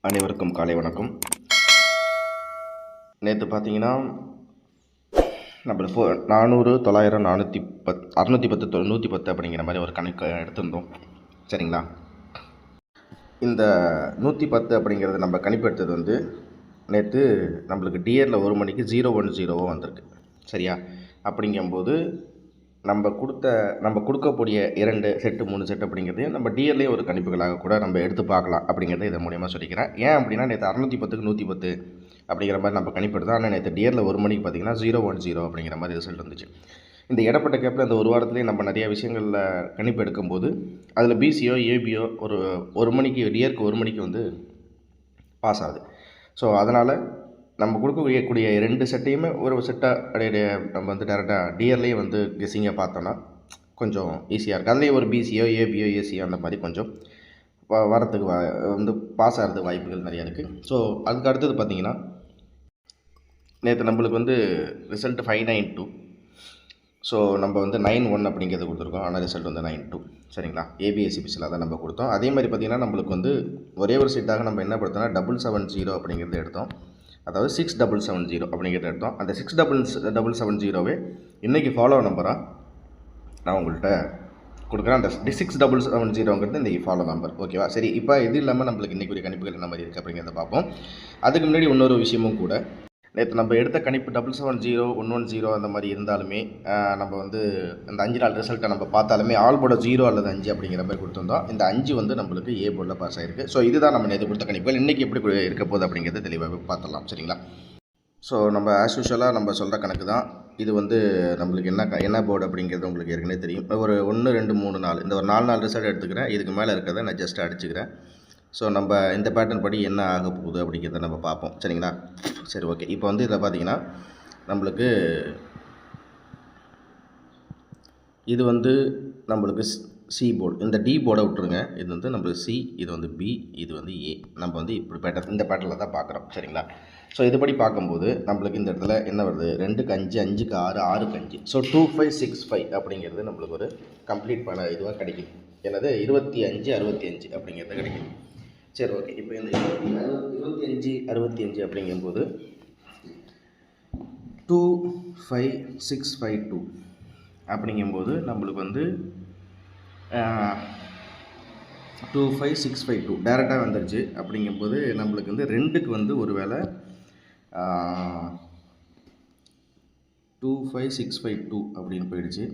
அனைவருக்கும் காலை வணக்கம். நேற்று பார்த்தீங்கன்னா நம்ம 400 900 410 610 110 அப்படிங்கிற மாதிரி ஒரு கணக்கு எடுத்திருந்தோம். சரிங்களா? இந்த 110 அப்படிங்கிறது நம்ம கணிப்பு எடுத்தது நேற்று நம்மளுக்கு டிஆரில் 1 மணிக்கு 010 வந்திருக்கு. சரியா? அப்படிங்கும்போது நம்ம கொடுக்கக்கூடிய 2 செட்டு 3 செட் அப்படிங்கிறதையும் நம்ம டிஆர்லேயே ஒரு கணிப்புகளாக கூட நம்ம எடுத்து பார்க்கலாம் அப்படிங்கிறத இதன் மூலியமாக சொல்லிக்கிறேன். ஏன் அப்படின்னா நேற்று 610க்கு 110 அப்படிங்கிற மாதிரி நம்ம கணிப்பு எடுத்தோம். ஆனால் நேற்று டிஆரில் 1 மணிக்கு பார்த்திங்கன்னா 010 அப்படிங்கிற மாதிரி ரிசல்ட் வந்துச்சு. இந்த இடப்பட்ட கேப்பில் அந்த ஒரு வாரத்துலேயே நம்ம நிறைய விஷயங்களில் கணிப்பு எடுக்கும்போது அதில் பிசியோ ஏபியோ ஒரு மணிக்கு டிஆருக்கு 1 மணிக்கு பாஸ் ஆகுது. ஸோ அதனால் நம்ம கொடுக்கக்கூடிய 2 செட்டையுமே ஒரு செட்டாக நம்ம டேரெக்டாக டிஆர்லேயே கெஸ்ஸிங்காக பார்த்தோன்னா கொஞ்சம் ஈஸியாக இருக்குது. அதுலேயே ஒரு பிசியோ ஏபியோ ஏசியோ அந்த மாதிரி கொஞ்சம் வரத்துக்கு பாஸ் ஆகிறதுக்கு வாய்ப்புகள் நிறையா இருக்குது. ஸோ அதுக்கு அடுத்தது பார்த்திங்கன்னா நேற்று நம்மளுக்கு ரிசல்ட் 592. ஸோ நம்ம 91 அப்படிங்கிறது கொடுத்துருக்கோம். ஆனால் ரிசல்ட் 92. சரிங்களா? ஏபிஎஸ்சிபிசியில் தான் நம்ம கொடுத்தோம். அதே மாதிரி பார்த்திங்கன்னா நம்மளுக்கு ஒரே ஒரு சீட்டாக நம்ம என்ன படுத்தோம்னா 770 அப்படிங்கிறது எடுத்தோம். அதாவது 6770 அப்படிங்கிறத எடுத்தோம். அந்த 6770வே இன்றைக்கி ஃபாலோ நம்பராக நான் உங்கள்கிட்ட கொடுக்குறேன். அந்த 6770ங்கிறது இன்றைக்கி ஃபாலோ நம்பர். ஓகேவா? சரி, இப்போ இது இல்லாமல் நம்மளுக்கு இன்றைக்கி ஒரு கணிப்புகள் என்ன மாதிரி இருக்குது அப்படிங்கிறத பார்ப்போம். அதுக்கு முன்னாடி இன்னொரு விஷயமும் கூட, நேற்று நம்ம எடுத்த கணிப்பு 770 110 அந்த மாதிரி இருந்தாலுமே நம்ம இந்த 5 நாள் ரிசல்ட்டை நம்ம பார்த்தாலுமே ஆல் போர்டு 0 அல்லது 5 அப்படிங்கிற மாதிரி கொடுத்துருந்தோம். இந்த 5 நம்மளுக்கு ஏ போர்டில் பாஸ் ஆகிருக்கு. ஸோ இதுதான் நம்ம நேற்று கொடுத்த கணிப்புகள். இன்றைக்கி எப்படி இருக்க போகுது அப்படிங்கிறது தெளிவாக பார்த்துடலாம். சரிங்களா? ஸோ நம்ம ஆஸ் யூஷுவலாக நம்ம சொல்கிற கணக்கு தான் இது. நம்மளுக்கு என்ன போர்டு அப்படிங்கிறது உங்களுக்கு ஏற்கனவே தெரியும். ஒரு 1 2 3 4 இந்த ஒரு 4 ரிசல்ட் எடுத்துக்கிறேன். இதுக்கு மேலே இருக்கிறத நான் ஜஸ்ட் அடிச்சுக்கிறேன். ஸோ நம்ம இந்த பேட்டர்ன் படி என்ன ஆக போகுது அப்படிங்கிறத நம்ம பார்ப்போம். சரிங்களா? சரி, ஓகே. இப்போ இதில் பார்த்தீங்கன்னா நம்மளுக்கு இது நம்மளுக்கு சி போர்டு. இந்த டி போர்டை விட்டுருங்க. இது நம்மளுக்கு சி, இது பி, இது ஏ. நம்ம இப்படி இந்த பேட்டர்னில் தான் பார்க்குறோம். சரிங்களா? ஸோ இதுபடி பார்க்கும்போது நம்மளுக்கு இந்த இடத்துல என்ன வருது? 2க்கு 5, 5க்கு 6, 6க்கு 5. ஸோ 2565 அப்படிங்கிறது நம்மளுக்கு ஒரு கம்ப்ளீட் பண்ண இதுவாக கிடைக்கும். என்னது 25 65 அப்படிங்கிறது கிடைக்கும். சரி, ஓகே. இப்போ இந்த 25 65 அப்படிங்கும்போது 25652 அப்படிங்கும்போது நம்மளுக்கு 25652 டேரெக்டாக வந்துடுச்சு. அப்படிங்கும்போது நம்மளுக்கு 2க்கு ஒரு வேளை 25652 அப்படின்னு போயிடுச்சு.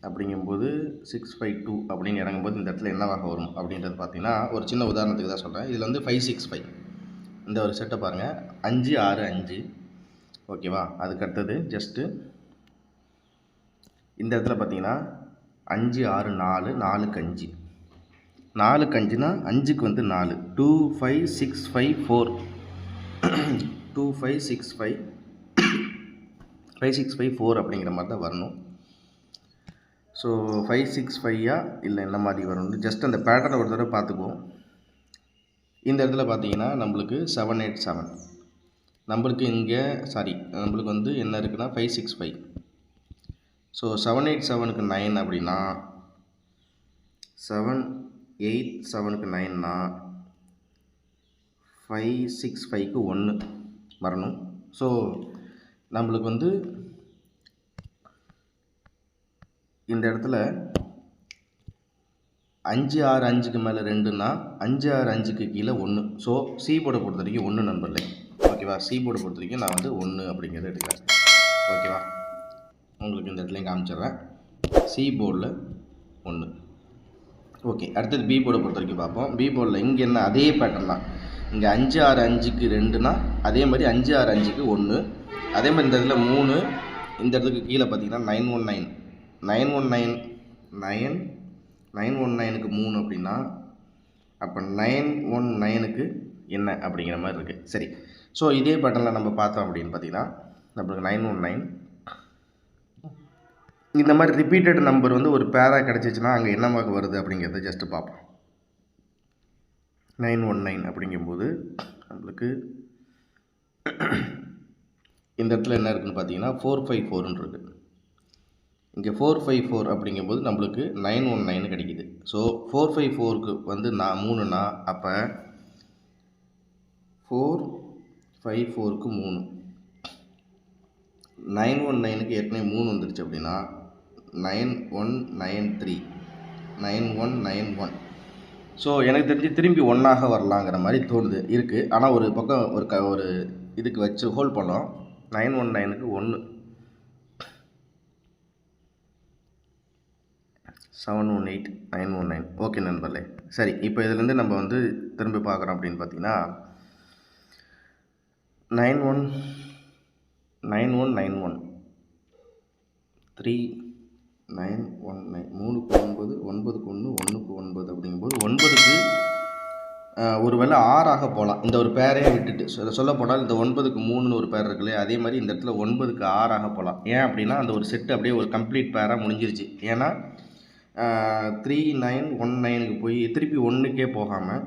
அப்படிங்கும்போது 652 அப்படின்னு இறங்கும்போது இந்த இடத்துல என்னவாக வரும் அப்படின்றது பார்த்தீங்கன்னா, ஒரு சின்ன உதாரணத்துக்கு தான் சொல்கிறேன். இதில் 565 இந்த ஒரு செட்டை பாருங்கள். 5 6 5. ஓகேவா? அதுக்கு அடுத்தது ஜஸ்ட்டு இந்த இடத்துல பார்த்தீங்கன்னா 5 6 4, 4க்கு 5. 4க்கு 5னா 5க்கு 4. 25654 565 அப்படிங்கிற மாதிரி தான் வரணும். ஸோ 565 இல்லை என்ன மாதிரி வரணும்? ஜஸ்ட் அந்த பேட்டர்னை ஒரு தடவை பார்த்துக்குவோம். இந்த இடத்துல பார்த்தீங்கன்னா நம்மளுக்கு 787. நம்மளுக்கு நம்மளுக்கு என்ன இருக்குன்னா 565. ஸோ 787க்கு 9 அப்படின்னா 787க்கு 9னா 565க்கு 1 வரணும். ஸோ நம்மளுக்கு இந்த இடத்துல 5 6 5க்கு மேலே 2னா 5 6 5க்கு கீழே 1. ஸோ சி போர்டை பொறுத்த வரைக்கும் 1 நண்பர்களே. ஓகேவா? சி போர்டை பொறுத்த வரைக்கும் நான் 1 அப்படிங்கிறத எடுக்கிறேன். ஓகேவா? உங்களுக்கு இந்த இடத்துலையும் காமிச்சிடுறேன். சி போர்டில் 1. ஓகே. அடுத்தது பி போர்டை பொறுத்த வரைக்கும் பார்ப்போம். பி போர்டில் இங்கே என்ன அதே பேட்டர்ன் தான். இங்கே 5 6 5க்கு 2னா அதே மாதிரி 5 6 5க்கு 1. அதே மாதிரி இந்த இடத்துல 3. இந்த இடத்துக்கு கீழே பார்த்தீங்கன்னா 919க்கு 3 அப்படின்னா அப்போ 919க்கு என்ன அப்படிங்கிற மாதிரி இருக்குது. சரி. ஸோ இதே பேட்டர்னில் நம்ம பார்த்தோம் அப்படின்னு பார்த்தீங்கன்னா நம்மளுக்கு 919 இந்த மாதிரி ரிப்பீட்டட் நம்பர் ஒரு பேராக கிடச்சிச்சின்னா அங்கே என்னமாக வருது அப்படிங்கிறத ஜஸ்ட்டு பார்ப்போம். 919 அப்படிங்கும்போது நம்மளுக்கு இந்த இடத்துல என்ன இருக்குதுன்னு பார்த்தீங்கன்னா 454 இருக்குது. இங்கே 454 அப்படிங்கும்போது நம்மளுக்கு 919 கிடைக்குது. ஸோ 454க்கு 3னா அப்போ 4 5 4க்கு 3, 919க்கு ஏற்கனவே 3 வந்துருச்சு அப்படின்னா 9193, 9191. ஸோ எனக்கு தெரிஞ்சு திரும்பி ஒன்றாக வரலாங்கிற மாதிரி தோணுது இருக்குது. ஆனால் ஒரு பக்கம் ஒரு இதுக்கு வச்சு ஹோல்ட் பண்ணோம். 919க்கு 1, 718 919. ஓகே நண்பர்களே, சரி. இப்போ இதுலேருந்து நம்ம வந்து திரும்பி பார்க்குறோம் அப்படின்னு பார்த்தீங்கன்னா 9191 3919, 3க்கு 9, 9க்கு 1, 1க்கு 9 அப்படிங்கும்போது 9க்கு ஒரு வேளை 6ஆக போகலாம். இந்த ஒரு பேரையே விட்டுட்டு சொல்ல போனால் இந்த 9க்கு 3ன்னு ஒரு பேர் இருக்குல்லையே, அதே மாதிரி இந்த இடத்துல 9க்கு 6ஆக போகலாம். ஏன் அப்படின்னா அந்த ஒரு செட்டு அப்படியே ஒரு கம்ப்ளீட் பேராக முடிஞ்சிருச்சு. ஏன்னா 3919க்கு போய் திருப்பி 1க்கே போகாமல்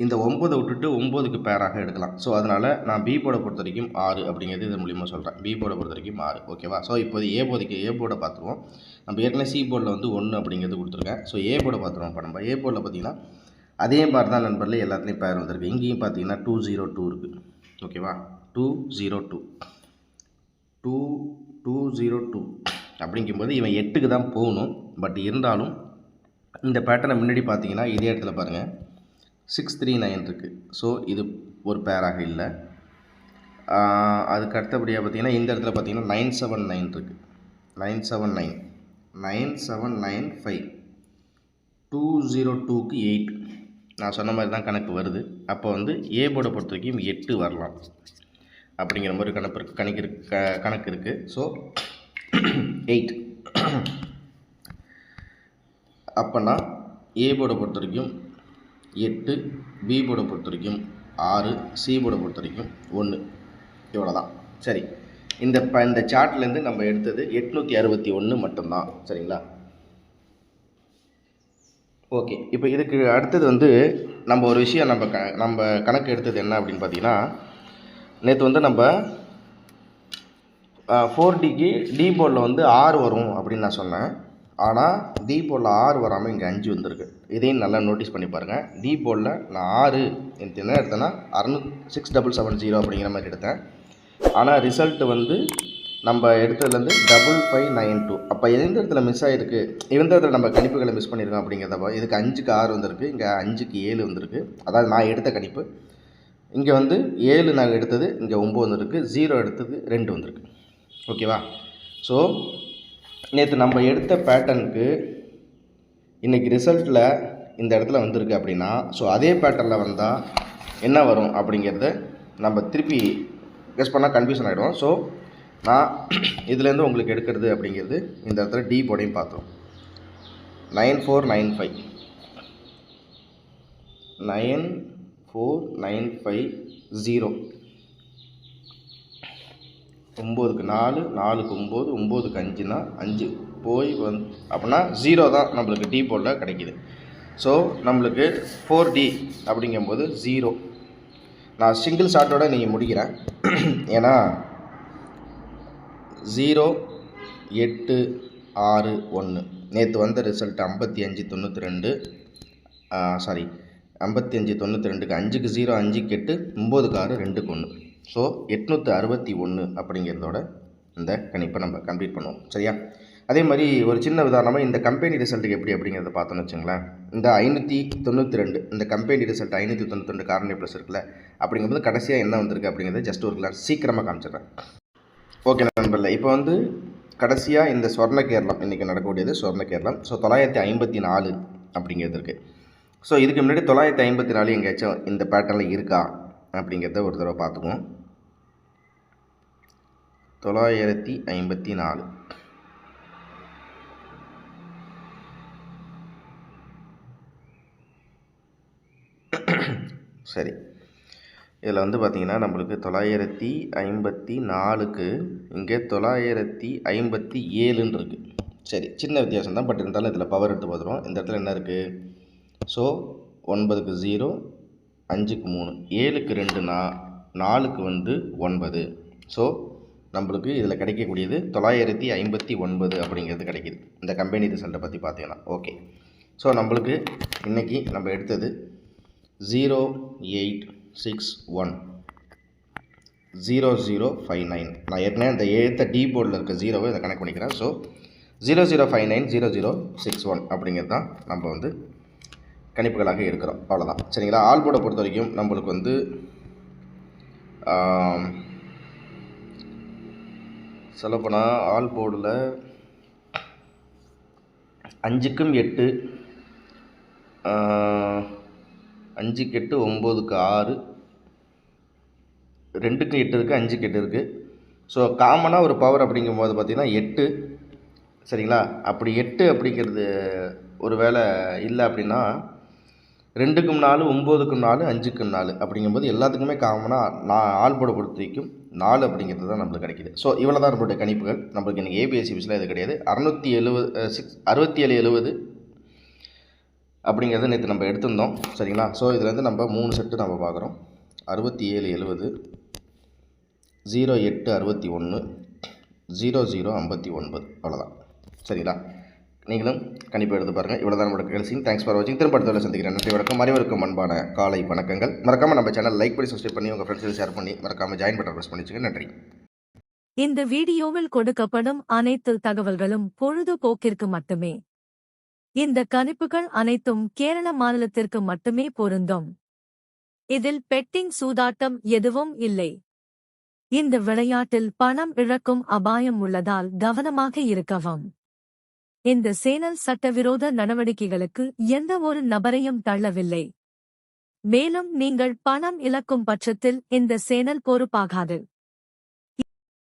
இந்த 9 விட்டுட்டு 9க்கு பேராக எடுக்கலாம். ஸோ அதனால் நான் பி போர்டை பொறுத்த வரைக்கும் 6 அப்படிங்கிறது இது மூலிமா சொல்கிறேன். பி போர்டை பொறுத்த வரைக்கும் 6. ஓகேவா? ஸோ இப்போது ஏ போர்டை பார்த்துருவோம். நம்ம ஏற்கனவே சி போர்டில் வந்து 1 அப்படிங்கிறது கொடுத்துருக்கேன். ஸோ ஏ போர்டை பார்த்துருவோம். இப்போ நம்ம ஏ போர்டில் பார்த்தீங்கன்னா அதே மாதிரி தான் நண்பர்களே எல்லாத்துலேயும் பேர் வந்திருக்கு. இங்கேயும் பார்த்தீங்கன்னா 202 இருக்குது. ஓகேவா? 202 அப்படிங்கும்போது இவன் 8க்கு தான் போகணும். பட் இருந்தாலும் இந்த பேட்டர்னை முன்னாடி பார்த்தீங்கன்னா இதே இடத்துல பாருங்கள் 639 இருக்குது. ஸோ இது ஒரு பேராக இல்லை. அதுக்கு அடுத்தபடியாக பார்த்தீங்கன்னா இந்த இடத்துல பார்த்தீங்கன்னா 979 இருக்குது. 97995 202க்கு 8. நான் சொன்ன மாதிரி தான் கணக்கு வருது. அப்போ வந்து ஏ போர்டை பொறுத்த வரைக்கும் 8 வரலாம் அப்படிங்கிற மாதிரி கணக்கு இருக்குது. ஸோ 8 அப்போனா ஏ போர்டை பொறுத்த வரைக்கும் 8, பி போர்டை பொறுத்த வரைக்கும் 6, சி போர்டை பொறுத்த வரைக்கும் 1. இவ்வளோ தான். சரி, இந்த சார்ட்லேருந்து நம்ம எடுத்தது 861 மட்டும்தான். சரிங்களா? ஓகே. இப்போ இதுக்கு அடுத்தது வந்து நம்ம ஒரு விஷயம் நம்ம கணக்கு எடுத்தது என்ன அப்படின்னு பார்த்தீங்கன்னா, நேற்று வந்து நம்ம 4Dக்கு டி போர்டில் வந்து 6 வரும் அப்படின்னு நான் சொன்னேன். ஆனால் டி போர்டில் 6 வராமல் இங்கே 5 வந்திருக்கு. இதையும் நல்லா நோட்டீஸ் பண்ணி பாருங்கள். டி போர்டில் நான் 6 எனக்கு என்ன எடுத்தேன்னா 6770 அப்படிங்கிற மாதிரி எடுத்தேன். ஆனால் ரிசல்ட்டு வந்து நம்ம எடுத்ததுலேருந்து 5592. அப்போ எந்த இடத்துல மிஸ் ஆகிருக்கு, எந்த இடத்துல நம்ம கணிப்புகளை மிஸ் பண்ணியிருக்கோம் அப்படிங்கிறதப்போ இதுக்கு 5க்கு 6 வந்திருக்கு, இங்கே 5க்கு 7 வந்திருக்கு. அதாவது நான் எடுத்த கணிப்பு. இங்கே வந்து 7 நாங்கள் எடுத்தது, இங்கே 9 வந்திருக்கு. 0 எடுத்தது 2 வந்திருக்கு. ஓகேவா? ஸோ நேற்று நம்ம எடுத்த பேட்டர்னுக்கு இன்றைக்கி ரிசல்ட்டில் இந்த இடத்துல வந்திருக்கு அப்படின்னா, ஸோ அதே பேட்டர்னில் வந்தால் என்ன வரும் அப்படிங்கிறத நம்ம திருப்பி கெஸ் பண்ணால் கன்ஃபியூஷன் ஆகிடும். ஸோ நான் இதுலேருந்து உங்களுக்கு எடுக்கிறது அப்படிங்கிறது இந்த இடத்துல டி போர்டையும் பார்த்தோம். 9495 0 9க்கு 4, 4க்கு 9, 9க்கு 5னா 5 போய் அப்படின்னா 0 தான் நம்மளுக்கு டி போர்டில் கிடைக்கிது. ஸோ நம்மளுக்கு 4D அப்படிங்கும்போது 0. நான் சிங்கிள் ஷாட்டோட நீங்கள் முடிக்கிறேன். ஏன்னா 0 8 6 1 நேற்று வந்த ரிசல்ட் 5592. 5592க்கு 5க்கு 0, 5க்கு 8, 9க்கு 6, 2க்கு 1. ஸோ 861 அப்படிங்கிறதோட இந்த கணிப்பை நம்ம கம்ப்ளீட் பண்ணுவோம். சரியா? அதே மாதிரி ஒரு சின்ன உதாரணமாக இந்த கம்பெனி ரிசல்ட்டுக்கு எப்படி அப்படிங்கிறத பார்த்தோன்னு வச்சுங்களேன். இந்த 592 இந்த கம்பெனி ரிசல்ட் 592 கார்னர் ப்ளஸ் இருக்குல்ல, அப்படிங்கும்போது கடைசியாக என்ன வந்திருக்கு அப்படிங்கிறத ஜஸ்ட் ஒரு கிளாஸ் சீக்கிரமாக காமிச்சிடுறேன். ஓகே நண்பர்களே, இப்போ வந்து கடைசியாக இந்த சொர்ண கேரளம் இன்றைக்கி நடக்கக்கூடியது சொர்ண கேரளம். ஸோ 954 அப்படிங்கிறது இருக்குது. ஸோ இதுக்கு முன்னாடி 954 எங்கேயாச்சும் இந்த பேட்டர்னில் இருக்கா அப்படிங்கிறத ஒரு தடவை பார்த்துக்குவோம். 954 சரி. இதில் வந்து பார்த்திங்கன்னா நம்மளுக்கு 954க்கு இங்கே 957 இருக்குது. சரி, சின்ன வித்தியாசம் தான், பட் இருந்தாலும் இதில் பவர் எடுத்து பார்த்துருவோம். இந்த இடத்துல என்ன இருக்குது? ஸோ 9க்கு 0, 5க்கு 3, 7க்கு 2னா 4க்கு வந்து 9. ஸோ நம்மளுக்கு இதில் கிடைக்கக்கூடியது 959 அப்படிங்கிறது கிடைக்கிது இந்த கம்பெனி ரிசல்ட்டை பற்றி பார்த்தீங்கன்னா. ஓகே, ஸோ நம்மளுக்கு இன்றைக்கி நம்ம எடுத்தது 0861 0059. நான் ஏற்கனவே அந்த எழுத்த டி போர்டில் இருக்க ஜீரோவை இதை கனெக்ட் பண்ணிக்கிறேன். ஸோ 00590061 அப்படிங்கிறது தான் நம்ம வந்து கணிப்புகளாக எடுக்கிறோம். அவ்வளோதான், சரிங்களா. ஆல் போர்டை பொறுத்த வரைக்கும் நம்மளுக்கு வந்து சொல்லப்போனால் ஆல் போர்டில் 5க்கும் 8, 5க்கு 8, 9க்கு 6, 2க்கு 8 இருக்குது, 5க்கு 8 இருக்குது. ஸோ காமனாக ஒரு பவர் அப்படிங்கும்போது பார்த்திங்கன்னா 8, சரிங்களா. அப்படி 8 அப்படிங்கிறது ஒரு வேளை இல்லை அப்படின்னா 2க்கும் 4, 9க்கும் 4, 5க்கும் 4 அப்படிங்கும்போது எல்லாத்துக்குமே காமனாக ஆல் போர்டை பொறுத்த வரைக்கும் 4 அப்படிங்கிறது தான் நம்மளுக்கு கிடைக்கிது. ஸோ இவ்வளோ தான் நம்மளுடைய கணிப்புகள். நம்மளுக்கு இன்றைக்கி ஏபிஎஸ்சிபிஸில் இது கிடையாது. 6770 அப்படிங்கிறத நேற்று நம்ம எடுத்திருந்தோம், சரிங்களா. ஸோ இதுலேருந்து நம்ம 3 செட்டு நம்ம பார்க்குறோம். 6770, 0861, 0059, அவ்வளோதான், சரிங்களா. நீங்களும் கண்டிப்பாக எடுத்து பாருங்கள். இவ்வளோ தான் நம்மளோட கடைசி. தேங்க்ஸ் ஃபார் வாட்சிங். திரும்ப அடுத்த சந்திக்கிறேன். நன்றி, வணக்கம். அனைவருக்கும் அன்பான காலை வணக்கங்கள். மறக்காமல் நம்ம சேனல் லைக் பண்ணி சப்ஸ்கிரைப் பண்ணி உங்கள் ஃப்ரெண்ட்ஸுக்கு ஷேர் பண்ணி மறக்காமல் ஜாயின் பட்டன் ப்ரெஸ் பண்ணிச்சுங்க. நன்றி. இந்த வீடியோவில் கொடுக்கப்படும் அனைத்து தகவல்களும் பொழுதுபோக்கிற்கு மட்டுமே. இந்த கணிப்புகள் அனைத்தும் கேரள மாநிலத்திற்கு மட்டுமே பொருந்தும். இதில் பெட்டிங் சூதாட்டம் எதுவும் இல்லை. இந்த விளையாட்டில் பணம் இழக்கும் அபாயம் உள்ளதால் கவனமாக இருக்கவும். இந்த சேனல் சட்டவிரோத நடவடிக்கைகளுக்கு எந்த ஒரு நபரையும் தள்ளவில்லை. மேலும் நீங்கள் பணம் இழக்கும் பட்சத்தில் இந்த சேனல் பொறுப்பாகாது.